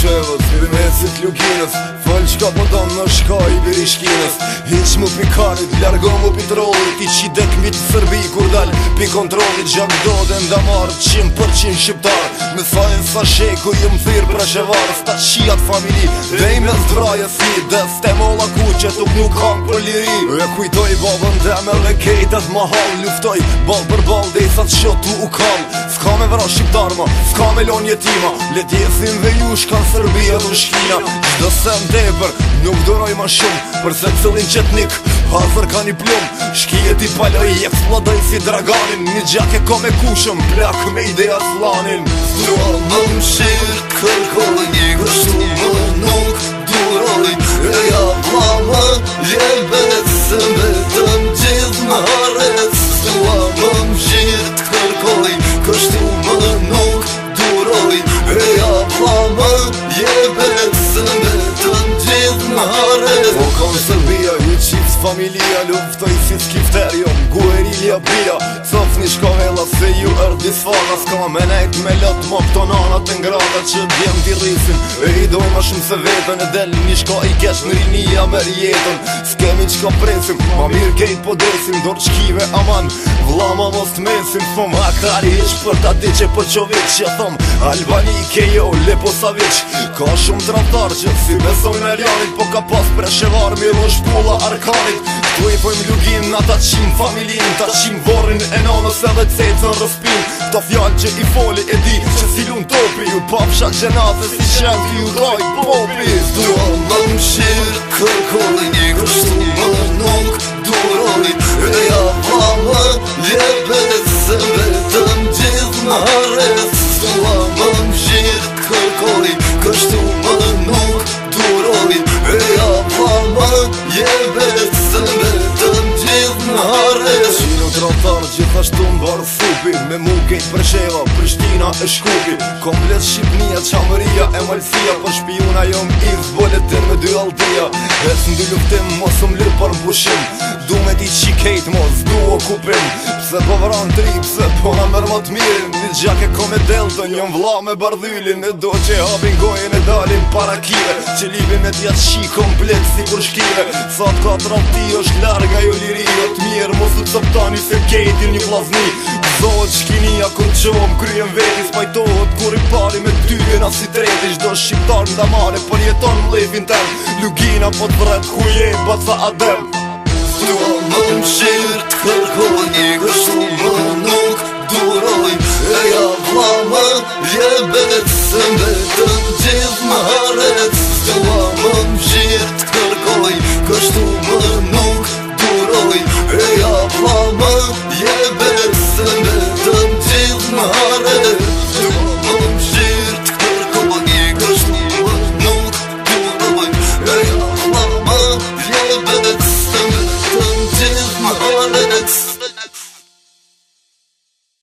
shevët, për mesit lukinës Fëll qka po do në shka i birishkinës Hiq mu pikarit, largo mu pitrollit Ti qidet mbi të Sërbi kur dal pi kontrollit Gjak do dhe ndamarë 100% shqiptar Me sajnë sa sheku jëm thirë pra shevarës Ta qiat familji, dhe i me zdraja si Des te molla ku që tuk nuk hang për liri E kujtoj babën dhe me dhe kejtet ma hal Luftoj bal për bal dhe i sa të shotu u kall Ska me vra shqiptar ma, ska me lon jetima Let jesin dhe ju shkan Sërbia të shkina Qdo sen tepër, nuk doroj ma shumë Përse cëllin qetnik, hazër ka një plum Shkijet i paloj, eksplodoj si draganin Një gjak e ko me kushëm, plak me ideja slanin Stua më mshirë, kërkoj një gështu më nuk duroj E ja mama, je besëm vetëm gjithë më hares Stua më mshirë, kërkoj kështu më nuk duroj E ja mama, je besëm vetëm gjithë më hares O kam Sërbia, një qift familia Luftoj si skifter, jo guerilja bia Sof një shkovella se ju erdi sfana Ska me nejt me lot mo këto nanat e ngrata Që djem t'i rrisin E i doj ma shumë se vetën E del një shka i kesh në rinia me rjetën S'kemi qka presim, ma mirë kejt po desim Dor qkive aman, vlama mos t'mesim Thom hakari ish për ta di që për qovic Që thom Albani kejo Leposavic Ka shumë traftar që si besoj në rjanit Po ka pas preshevar miro shpulla arkanit Tu i pojmë lugin na ta qim familin Ta qim vorin e nanës edhe cecën rëspin Këta fjallë që i foli e di që si lun topi Ju papsha gjenate si qendi ju doj popi Stua më mshirë, kërkoj një gështu më nuk duroj E ja mama, je besëm vetëm gjithë më hares Stua më mshirë, kërkoj kështu më nuk duroj E ja mama, je besëm vetëm gjithë më hares Qinu trotar gjithashtu mbarë supi Me mu kejt Presheva, Prishtina e Shkupi Komplet Shqipnia, Qamëria e Malsia Për shpijuna jom iz boletin me 2 altia Es ndu luftim mos lirë për mbushim Du me ti qi kejt mos du okupim Pse po vran tri, pse po na mërë më të mirin Një gjak e ko me deltën, jom vla me bardhyllin E do që hapin gojën e dalin para kive Që libin me tja qi komplet si kur shkive Sa t'ka trati është larga jo liri Jo t'mirë mos të coptani se kejtin një vlazni Zohet shkinia kur qom kryen veti Spajtohet kur i pari me tyrin as si treti Shdo shqiptar nda mare për jeton mlefin tem Lugina po t'vret ku je baca adem Stua më mshirë, t'kërkoj një gështu më nuk duroj E ja mama, je besëm vetëm gjithë më hares Stua më mshirë, t'kërkoj kështu më nuk duroj E ja mama, je besëm vetëm